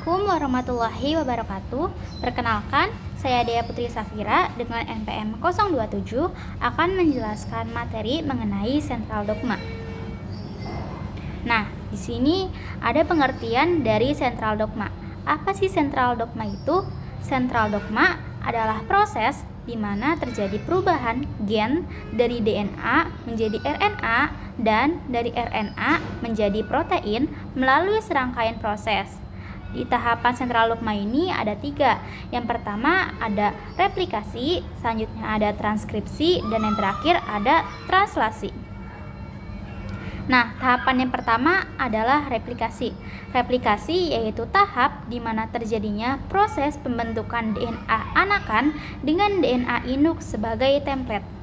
Assalamualaikum warahmatullahi wabarakatuh. Perkenalkan, saya Dea Putri Safira dengan NPM 027 akan menjelaskan materi mengenai sentral dogma. Nah, di sini ada pengertian dari sentral dogma. Apa sih sentral dogma itu? Sentral dogma adalah proses di mana terjadi perubahan gen dari DNA menjadi RNA dan dari RNA menjadi protein melalui serangkaian proses. Di tahapan sentral dogma ini ada 3. Yang pertama ada replikasi, selanjutnya ada transkripsi, dan yang terakhir ada translasi. Nah, tahapan yang pertama adalah replikasi. Replikasi yaitu tahap di mana terjadinya proses pembentukan DNA anakan dengan DNA induk sebagai template.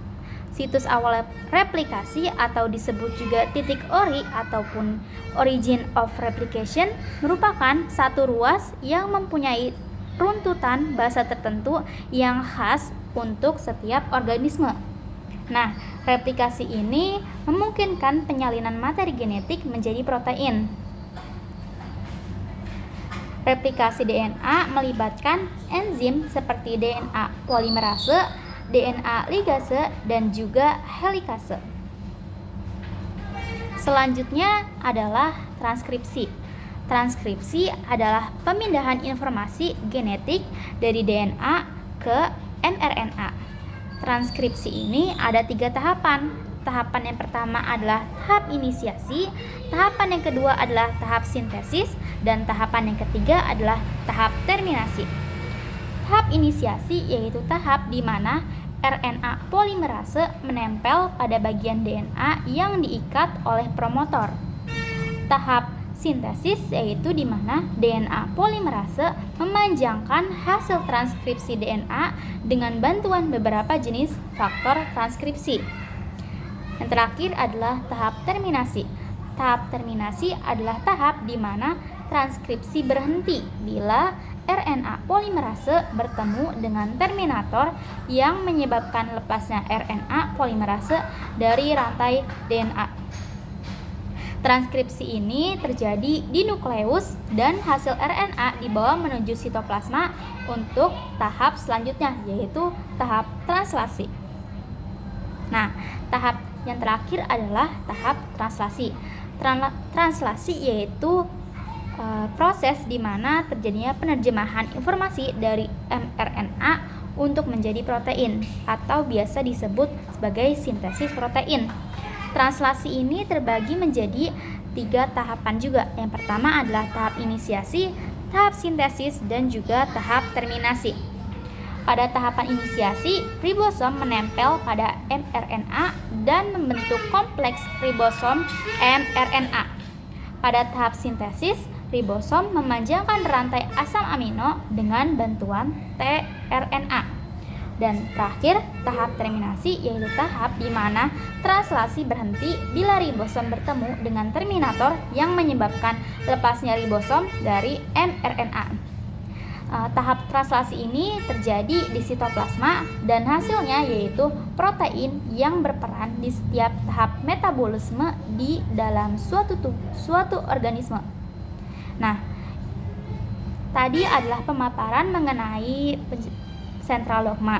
Situs awal replikasi atau disebut juga titik ori ataupun origin of replication merupakan satu ruas yang mempunyai runtutan bahasa tertentu yang khas untuk setiap organisme. Nah, replikasi ini memungkinkan penyalinan materi genetik menjadi protein. Replikasi DNA melibatkan enzim seperti DNA polimerase, DNA ligase, dan juga helikase. Selanjutnya adalah transkripsi. Transkripsi adalah pemindahan informasi genetik dari DNA ke mRNA. Transkripsi ini ada 3 tahapan. Tahapan yang pertama adalah tahap inisiasi, tahapan yang kedua adalah tahap sintesis, dan tahapan yang ketiga adalah tahap terminasi. Tahap inisiasi yaitu tahap di mana RNA polimerase menempel pada bagian DNA yang diikat oleh promotor. Tahap sintesis yaitu di mana DNA polimerase memanjangkan hasil transkripsi DNA dengan bantuan beberapa jenis faktor transkripsi. Yang terakhir adalah tahap terminasi. Tahap terminasi adalah tahap di mana transkripsi berhenti bila RNA polimerase bertemu dengan terminator yang menyebabkan lepasnya RNA polimerase dari rantai DNA. Transkripsi ini terjadi di nukleus dan hasil RNA dibawa menuju sitoplasma untuk tahap selanjutnya, yaitu tahap translasi. Nah, tahap yang terakhir adalah tahap translasi. Translasi yaitu proses di mana terjadinya penerjemahan informasi dari mRNA untuk menjadi protein atau biasa disebut sebagai sintesis protein. Translasi ini terbagi menjadi 3 tahapan juga. Yang pertama adalah tahap inisiasi, tahap sintesis, dan juga tahap terminasi. Pada tahapan inisiasi, ribosom menempel pada mRNA dan membentuk kompleks ribosom mRNA. Pada tahap sintesis, ribosom memanjangkan rantai asam amino dengan bantuan tRNA. Dan terakhir, tahap terminasi yaitu tahap di mana translasi berhenti bila ribosom bertemu dengan terminator yang menyebabkan lepasnya ribosom dari mRNA. Tahap translasi ini terjadi di sitoplasma dan hasilnya yaitu protein yang berperan di setiap tahap metabolisme di dalam suatu organisme. Nah, tadi adalah pemaparan mengenai sentral dogma.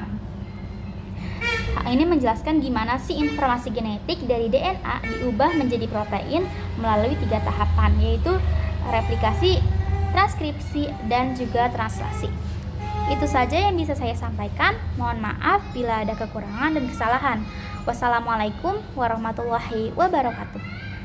Ini menjelaskan gimana sih informasi genetik dari DNA diubah menjadi protein melalui 3 tahapan, yaitu replikasi, transkripsi, dan juga translasi. Itu saja yang bisa saya sampaikan. Mohon maaf bila ada kekurangan dan kesalahan. Wassalamualaikum warahmatullahi wabarakatuh.